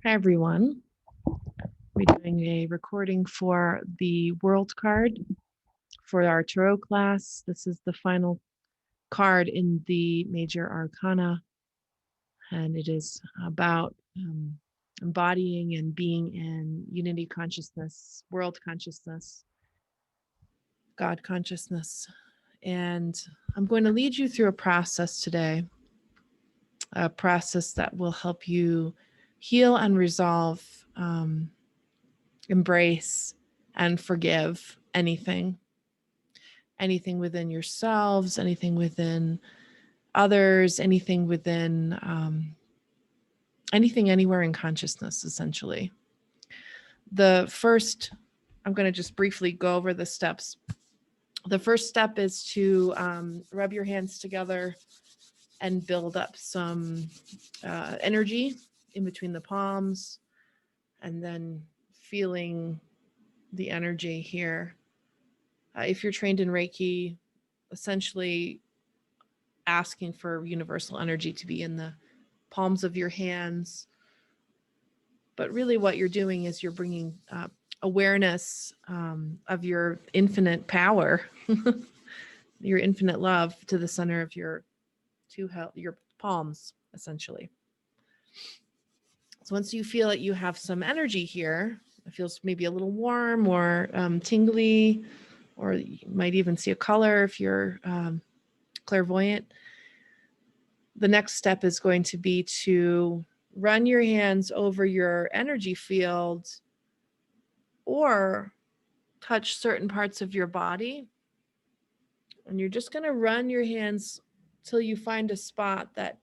Hi, everyone. We're doing a recording for the World card for our Tarot class. This is the final card in the Major Arcana, and it is about embodying and being in unity consciousness, world consciousness, God consciousness. And I'm going to lead you through a process today, a process that will help you heal and resolve, embrace and forgive anything within yourselves, anything within others, anything within anything anywhere in consciousness, essentially. The first, I'm going to just briefly go over the steps. The first step is to rub your hands together and build up some energy in between the palms, and then feeling the energy here. If you're trained in Reiki, essentially asking for universal energy to be in the palms of your hands. But really what you're doing is you're bringing awareness of your infinite power, your infinite love to the center of your your palms, essentially. So once you feel that you have some energy here, it feels maybe a little warm or tingly, or you might even see a color if you're clairvoyant. The next step is going to be to run your hands over your energy field or touch certain parts of your body. And you're just going to run your hands till you find a spot that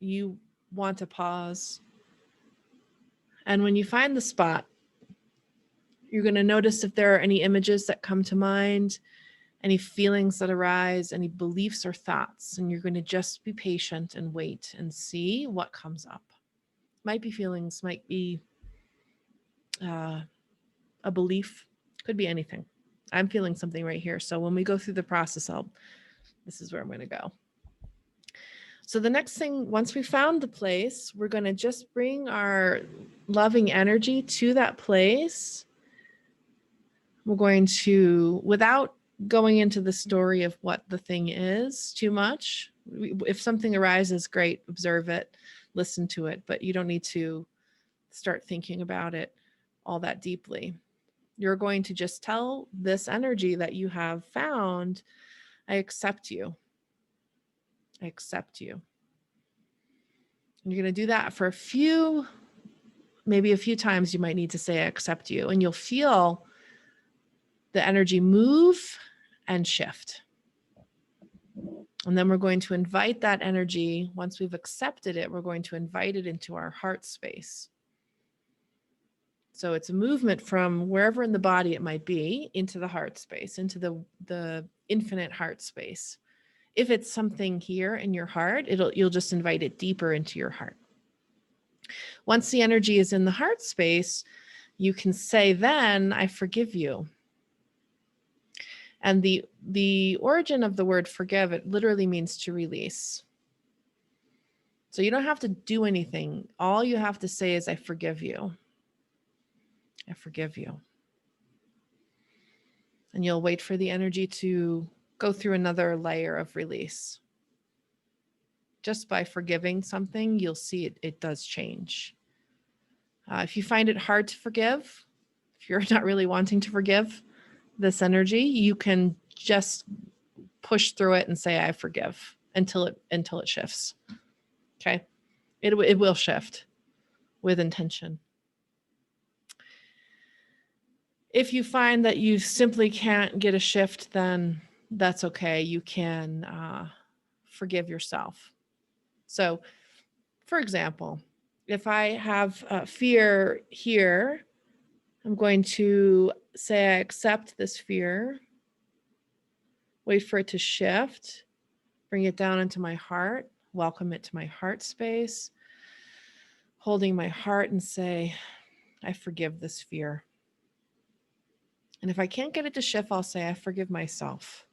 you want to pause. And when you find the spot, you're going to notice if there are any images that come to mind, any feelings that arise, any beliefs or thoughts. And you're going to just be patient and wait and see what comes up. Might be feelings, might be a belief, could be anything. I'm feeling something right here. So when we go through the process, this is where I'm going to go. So the next thing, once we found the place, we're going to just bring our loving energy to that place. We're going to, without going into the story of what the thing is too much, if something arises, great, observe it, listen to it, but you don't need to start thinking about it all that deeply. You're going to just tell this energy that you have found, I accept you. I accept you. And you're going to do that for maybe a few times. You might need to say, I accept you. And you'll feel the energy move and shift. And then we're going to invite that energy. Once we've accepted it, we're going to invite it into our heart space. So it's a movement from wherever in the body it might be into the heart space, into the infinite heart space. If it's something here in your heart, you'll just invite it deeper into your heart. Once the energy is in the heart space, you can say then, I forgive you. And the origin of the word forgive, it literally means to release. So you don't have to do anything. All you have to say is, I forgive you. I forgive you. And you'll wait for the energy to go through another layer of release. Just by forgiving something, you'll see it does change. If you find it hard to forgive, if you're not really wanting to forgive this energy, you can just push through it and say, I forgive until it shifts. Okay. It will shift with intention. If you find that you simply can't get a shift, then that's okay. You can forgive yourself. So, for example, if I have fear here, I'm going to say I accept this fear, wait for it to shift, bring it down into my heart, welcome it to my heart space, holding my heart and say, I forgive this fear. And if I can't get it to shift, I'll say, I forgive myself.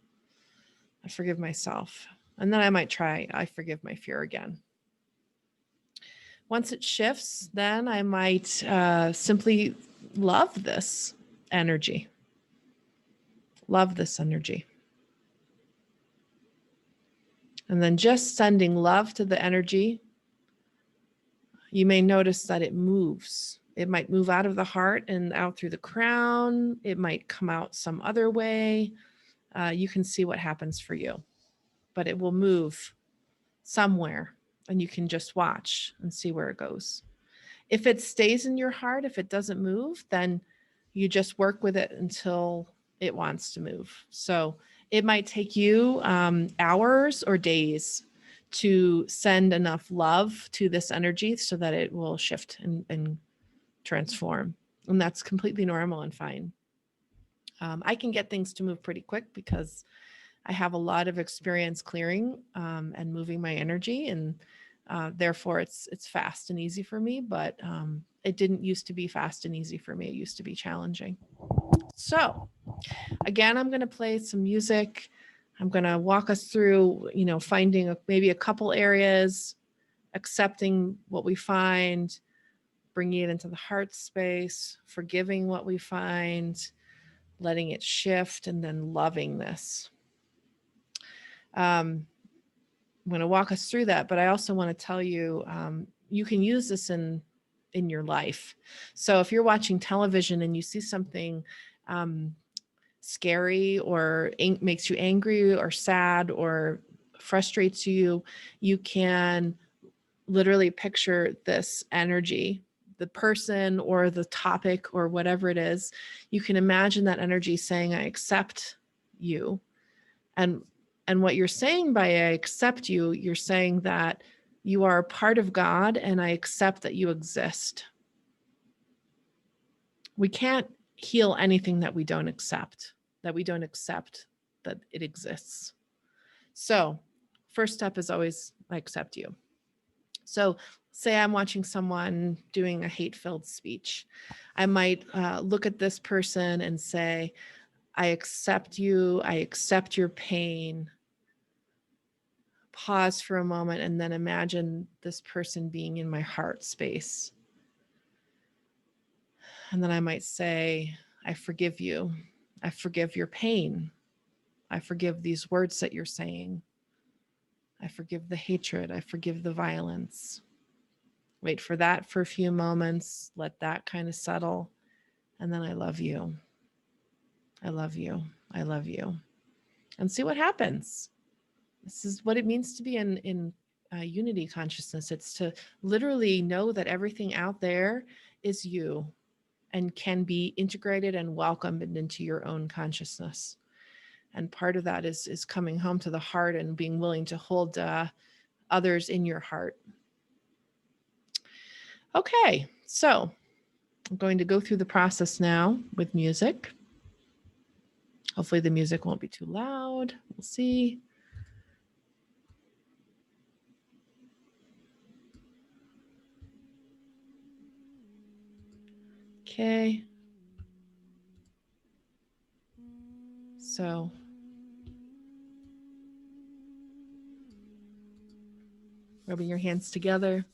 I forgive myself. And then I might try, I forgive my fear again. Once it shifts, then I might simply love this energy. Love this energy. And then just sending love to the energy, you may notice that it moves. It might move out of the heart and out through the crown. It might come out some other way. You can see what happens for you, but it will move somewhere and you can just watch and see where it goes. If it stays in your heart, if it doesn't move, then you just work with it until it wants to move. So it might take you hours or days to send enough love to this energy so that it will shift and transform. And that's completely normal and fine. I can get things to move pretty quick because I have a lot of experience clearing and moving my energy, and therefore it's fast and easy for me. But it didn't used to be fast and easy for me. It used to be challenging. So again, I'm going to play some music. I'm going to walk us through, finding maybe a couple areas, accepting what we find, bringing it into the heart space, forgiving what we find, letting it shift, and then loving this. I'm going to walk us through that, but I also want to tell you, you can use this in your life. So if you're watching television and you see something scary or makes you angry or sad or frustrates you, you can literally picture this energy, the person or the topic or whatever it is. You can imagine that energy saying, I accept you. And what you're saying by I accept you, you're saying that you are a part of God and I accept that you exist. We can't heal anything that we don't accept that it exists. So first step is always, I accept you. So say I'm watching someone doing a hate-filled speech. I might look at this person and say, I accept you. I accept your pain. Pause for a moment and then imagine this person being in my heart space. And then I might say, I forgive you. I forgive your pain. I forgive these words that you're saying. I forgive the hatred. I forgive the violence. Wait for that for a few moments. Let that kind of settle. And then I love you. I love you. I love you. And see what happens. This is what it means to be in unity consciousness. It's to literally know that everything out there is you and can be integrated and welcomed into your own consciousness. And part of that is coming home to the heart and being willing to hold others in your heart. Okay, so I'm going to go through the process now with music. Hopefully the music won't be too loud. We'll see. Okay. So rubbing your hands together.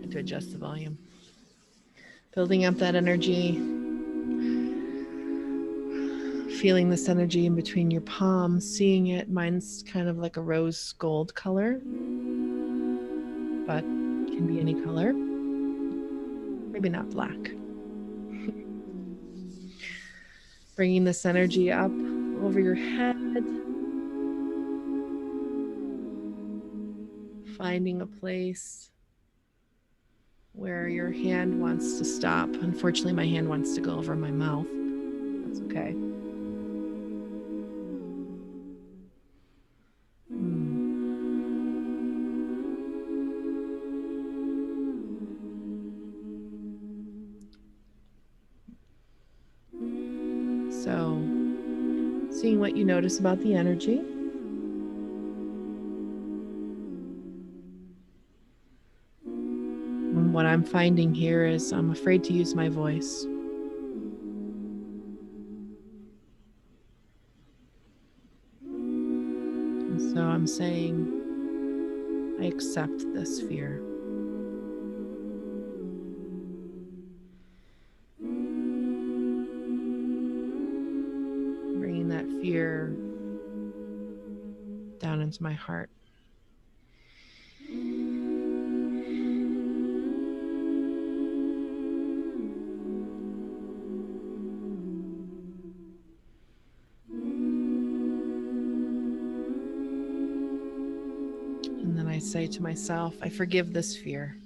And to adjust the volume. Building up that energy. Feeling this energy in between your palms, seeing it. Mine's kind of like a rose gold color, but can be any color. Maybe not black. Bringing this energy up over your head. Finding a place where your hand wants to stop. Unfortunately, my hand wants to go over my mouth. That's okay. So, seeing what you notice about the energy. And what I'm finding here is I'm afraid to use my voice. And so I'm saying, I accept this fear. Bringing that fear down into my heart. And then I say to myself, I forgive this fear.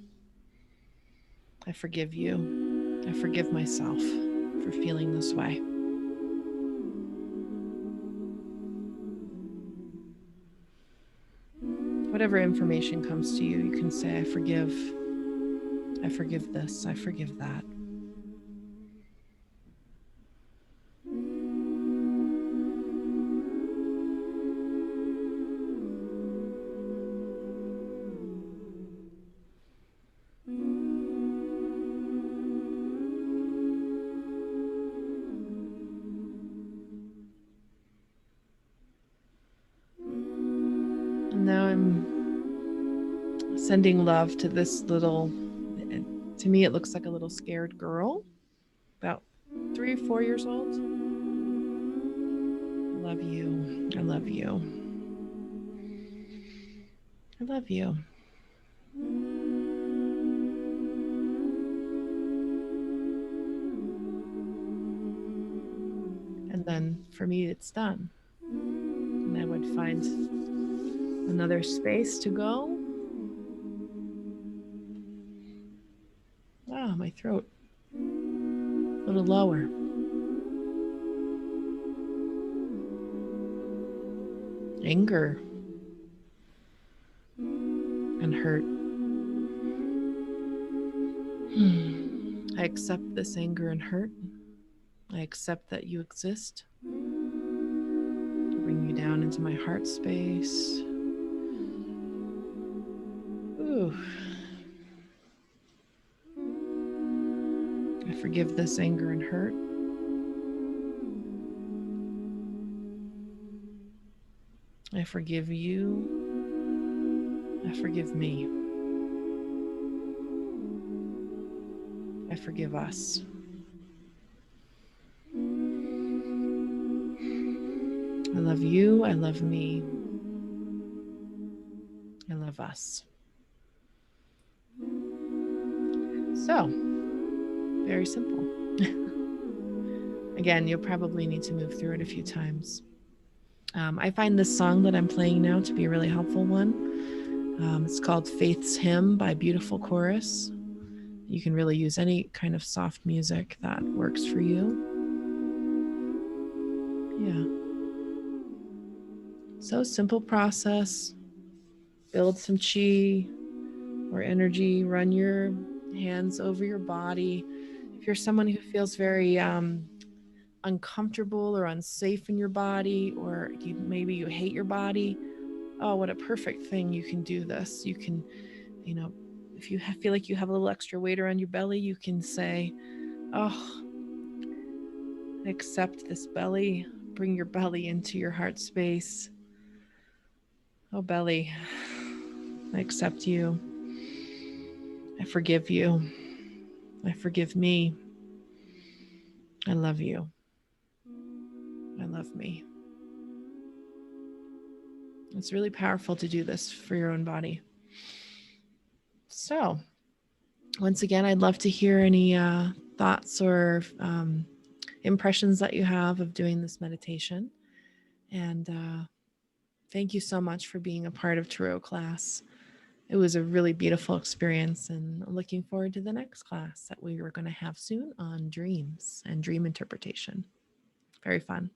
I forgive you. I forgive myself for feeling this way. Whatever information comes to you, you can say, I forgive this, I forgive that. And now I'm sending love to this little, to me, it looks like a little scared girl, about 3 or 4 years old. I love you. I love you. I love you. And then for me, it's done. And I would find another space to go. Wow, my throat. A little lower. Anger and hurt. I accept this anger and hurt. I accept that you exist. Bring you down into my heart space. Ooh. I forgive this anger and hurt. I forgive you. I forgive me. I forgive us. I love you. I love me. I love us. So, very simple. Again, you'll probably need to move through it a few times. I find this song that I'm playing now to be a really helpful one. It's called Faith's Hymn by Beautiful Chorus. You can really use any kind of soft music that works for you. Yeah. So simple process. Build some chi or energy. Run your hands over your body. If you're someone who feels very uncomfortable or unsafe in your body, or maybe you hate your body, oh, what a perfect thing. You can do this. You can, if you feel like you have a little extra weight around your belly, you can say, oh, accept this belly. Bring your belly into your heart space. Oh, belly, I accept you. I forgive you. I forgive me. I love you. I love me. It's really powerful to do this for your own body. So, once again, I'd love to hear any thoughts or impressions that you have of doing this meditation. And thank you so much for being a part of Tarot class. It was a really beautiful experience, and I'm looking forward to the next class that we are going to have soon on dreams and dream interpretation. Very fun.